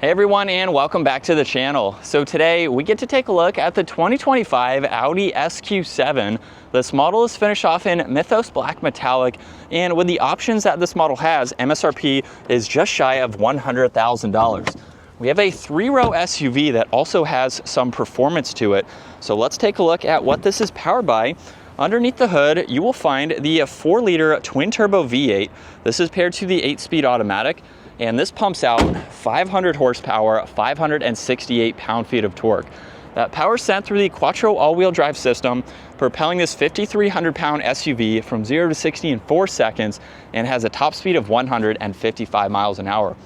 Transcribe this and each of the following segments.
Hey everyone, and welcome back to the channel. So today we get to take a look at the 2025 Audi SQ7. This model is finished off in Mythos Black Metallic, and with the options that this model has, MSRP is just shy of $100,000. We have a 3-row SUV that also has some performance to it. So let's take a look at what this is powered by. Underneath the hood, you will find the 4-liter twin-turbo V8. This is paired to the 8-speed automatic, and this pumps out 500 horsepower, 568 pound-feet of torque. That power is sent through the Quattro all-wheel drive system, propelling this 5,300-pound SUV from 0 to 60 in 4 seconds, and has a top speed of 155 miles an hour.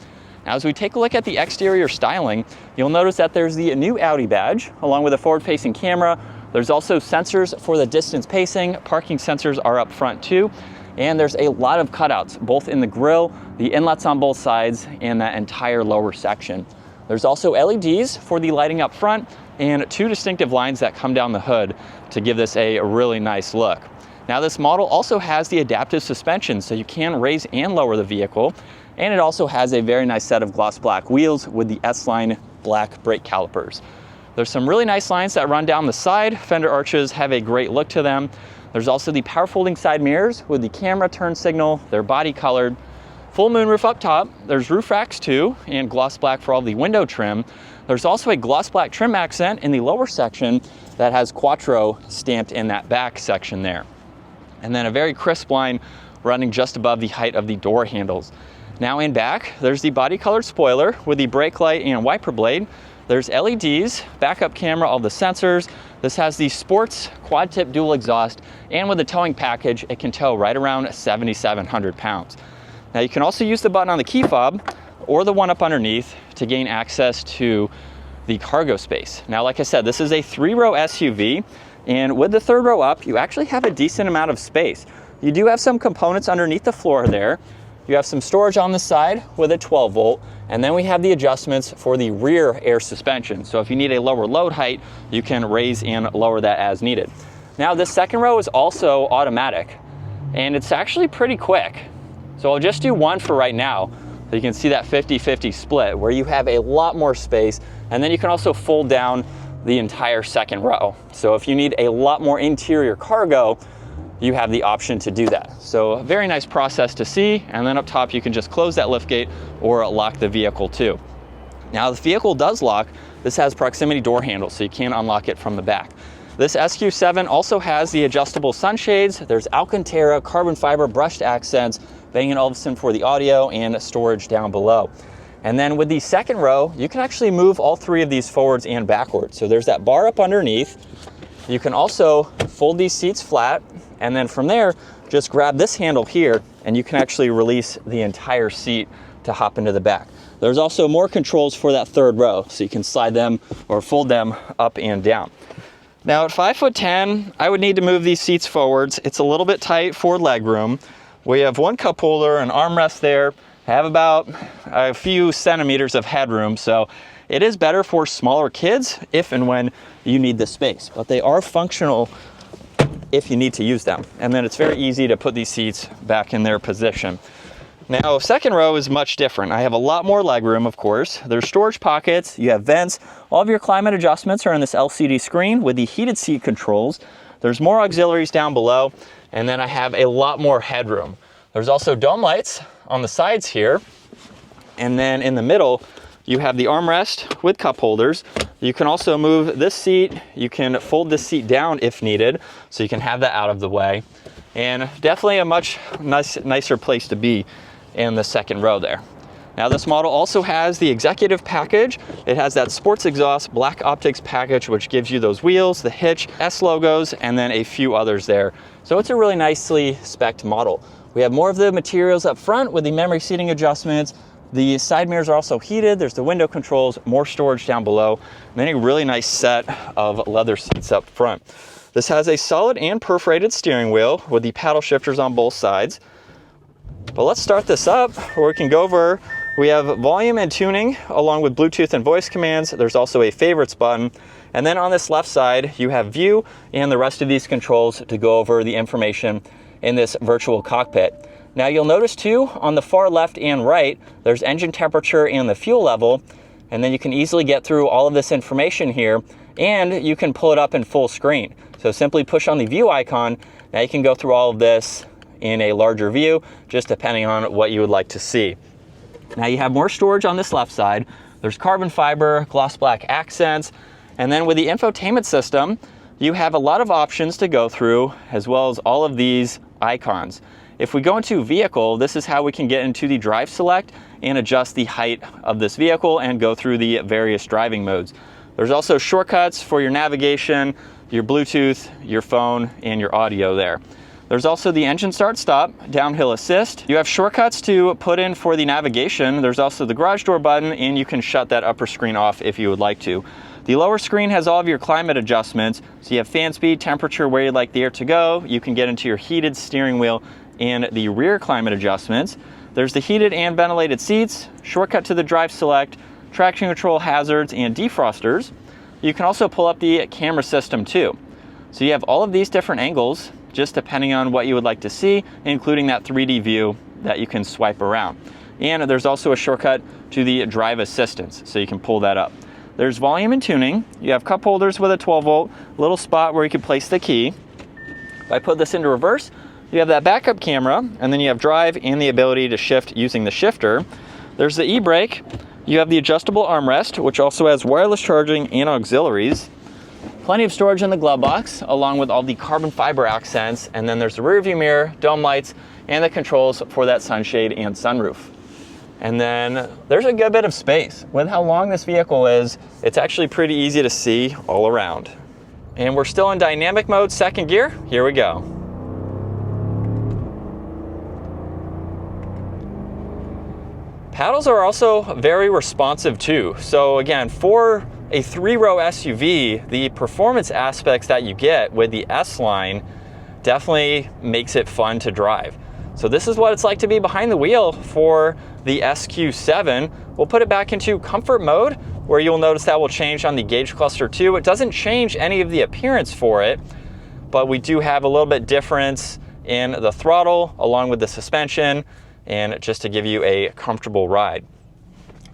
Now, as we take a look at the exterior styling, you'll notice that there's the new Audi badge, along with a forward-facing camera. There's also sensors for the distance pacing. Parking sensors are up front too. And there's a lot of cutouts, both in the grille, the inlets on both sides, and that entire lower section. There's also LEDs for the lighting up front, and 2 distinctive lines that come down the hood to give this a really nice look. Now, this model also has the adaptive suspension, so you can raise and lower the vehicle. And it also has a very nice set of gloss black wheels with the S-line black brake calipers. There's some really nice lines that run down the side. Fender arches have a great look to them. There's also the power folding side mirrors with the camera turn signal. They're body colored. Full moonroof up top. There's roof racks too, and gloss black for all the window trim. There's also a gloss black trim accent in the lower section that has Quattro stamped in that back section there. And then a very crisp line running just above the height of the door handles. Now in back, there's the body colored spoiler with the brake light and wiper blade. There's LEDs, backup camera, all the sensors. This has the sports quad tip dual exhaust, and with the towing package, it can tow right around 7,700 pounds. Now you can also use the button on the key fob or the one up underneath to gain access to the cargo space. Now, like I said, this is a 3-row SUV, and with the 3rd row up, you actually have a decent amount of space. You do have some components underneath the floor there. You have some storage on the side with a 12 volt, and then we have the adjustments for the rear air suspension. So if you need a lower load height, you can raise and lower that as needed. Now, this 2nd row is also automatic, and it's actually pretty quick. So I'll just do one for right now, so you can see that 50-50 split where you have a lot more space, and then you can also fold down the entire 2nd row. So if you need a lot more interior cargo, you have the option to do that. So a very nice process to see. And then up top, you can just close that liftgate or lock the vehicle too. Now, the vehicle does lock. This has proximity door handles, so you can unlock it from the back. This SQ7 also has the adjustable sunshades. There's alcantara, carbon fiber brushed accents, Bang & Olufsen for the audio, and storage down below. And then with the 2nd row, you can actually move all 3 of these forwards and backwards. So there's that bar up underneath. You can also fold these seats flat, and then from there, just grab this handle here, and you can actually release the entire seat to hop into the back. There's also more controls for that 3rd row, so you can slide them or fold them up and down. Now, at 5'10", I would need to move these seats forwards. It's a little bit tight for leg room. We have one cup holder, an armrest there, have about a few centimeters of headroom, so it is better for smaller kids if and when you need the space, but they are functional if you need to use them. And then it's very easy to put these seats back in their position. Now, 2nd row is much different. I have a lot more leg room, of course. There's storage pockets, you have vents. All of your climate adjustments are on this LCD screen with the heated seat controls. There's more auxiliaries down below, and then I have a lot more headroom. There's also dome lights on the sides here, and then in the middle, you have the armrest with cup holders. You can also move this seat. You can fold this seat down if needed, so you can have that out of the way. And definitely a much nicer place to be in the 2nd row there. Now, this model also has the executive package. It has that sports exhaust black optics package, which gives you those wheels, the hitch, S logos, and then a few others there. So it's a really nicely spec'd model. We have more of the materials up front with the memory seating adjustments. The side mirrors are also heated. There's the window controls, more storage down below, and then a really nice set of leather seats up front. This has a solid and perforated steering wheel with the paddle shifters on both sides. But let's start this up, where we can go over. We have volume and tuning along with Bluetooth and voice commands. There's also a favorites button. And then on this left side, you have view and the rest of these controls to go over the information in this virtual cockpit. Now, you'll notice too, on the far left and right, there's engine temperature and the fuel level. And then you can easily get through all of this information here, and you can pull it up in full screen. So simply push on the view icon. Now you can go through all of this in a larger view, just depending on what you would like to see. Now you have more storage on this left side. There's carbon fiber, gloss black accents, and then with the infotainment system, you have a lot of options to go through, as well as all of these icons. If we go into vehicle, this is how we can get into the drive select and adjust the height of this vehicle and go through the various driving modes. There's also shortcuts for your navigation, your Bluetooth, your phone, and your audio there. There's also the engine start stop, downhill assist. You have shortcuts to put in for the navigation. There's also the garage door button, and you can shut that upper screen off if you would like to. The lower screen has all of your climate adjustments. So you have fan speed, temperature, where you'd like the air to go. You can get into your heated steering wheel and the rear climate adjustments. There's the heated and ventilated seats, shortcut to the drive select, traction control, hazards, and defrosters. You can also pull up the camera system too. So you have all of these different angles, just depending on what you would like to see, including that 3D view that you can swipe around. And there's also a shortcut to the drive assistance, so you can pull that up. There's volume and tuning. You have cup holders with a 12-volt, little spot where you can place the key. If I put this into reverse, you have that backup camera, and then you have drive and the ability to shift using the shifter. There's the e-brake. You have the adjustable armrest, which also has wireless charging and auxiliaries. Plenty of storage in the glove box, along with all the carbon fiber accents. And then there's the rear view mirror, dome lights, and the controls for that sunshade and sunroof. And then there's a good bit of space. With how long this vehicle is, it's actually pretty easy to see all around. And we're still in dynamic mode, second gear. Here we go. Paddles are also very responsive too. So again, for a 3-row SUV, the performance aspects that you get with the S-Line definitely makes it fun to drive. So this is what it's like to be behind the wheel for the SQ7. We'll put it back into comfort mode, where you'll notice that will change on the gauge cluster too. It doesn't change any of the appearance for it, but we do have a little bit difference in the throttle along with the suspension, and just to give you a comfortable ride.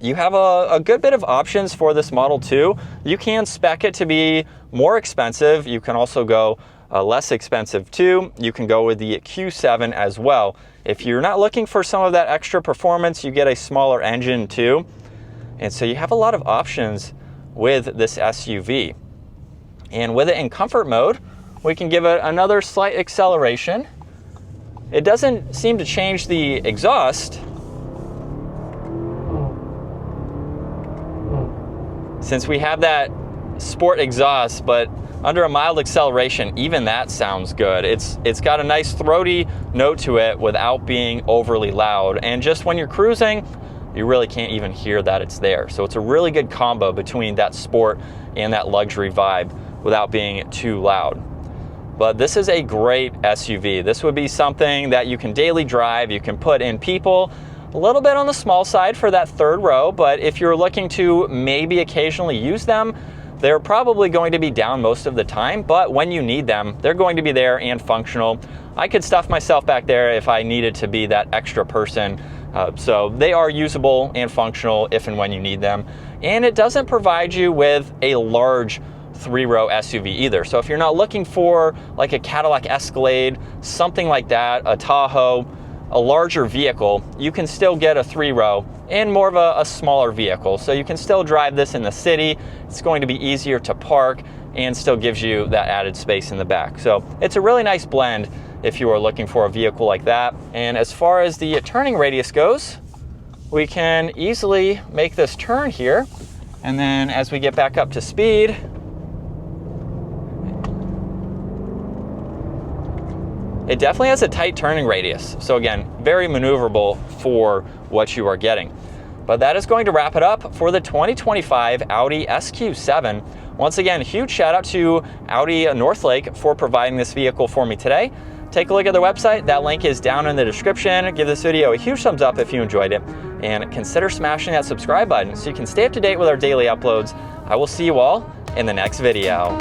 You have a good bit of options for this model too. You can spec it to be more expensive. You can also go less expensive too. You can go with the Q7 as well. If you're not looking for some of that extra performance, you get a smaller engine too. And so you have a lot of options with this SUV. And with it in comfort mode, we can give it another slight acceleration. It doesn't seem to change the exhaust, since we have that sport exhaust, but under a mild acceleration, even that sounds good. It's got a nice throaty note to it without being overly loud. And just when you're cruising, you really can't even hear that it's there. So it's a really good combo between that sport and that luxury vibe without being too loud. But this is a great SUV. This would be something that you can daily drive. You can put in people. A little bit on the small side for that third row, but if you're looking to maybe occasionally use them, they're probably going to be down most of the time, but when you need them, they're going to be there and functional. I could stuff myself back there if I needed to be that extra person. So they are usable and functional if and when you need them. And it doesn't provide you with a large 3-row SUV either. So if you're not looking for like a Cadillac Escalade, something like that, a Tahoe, a larger vehicle, you can still get a 3-row and more of a smaller vehicle. So you can still drive this in the city. It's going to be easier to park and still gives you that added space in the back. So it's a really nice blend if you are looking for a vehicle like that. And as far as the turning radius goes, we can easily make this turn here. And then as we get back up to speed, it definitely has a tight turning radius. So again, very maneuverable for what you are getting. But that is going to wrap it up for the 2025 Audi SQ7. Once again, huge shout out to Audi Northlake for providing this vehicle for me today. Take a look at their website. That link is down in the description. Give this video a huge thumbs up if you enjoyed it. And consider smashing that subscribe button so you can stay up to date with our daily uploads. I will see you all in the next video.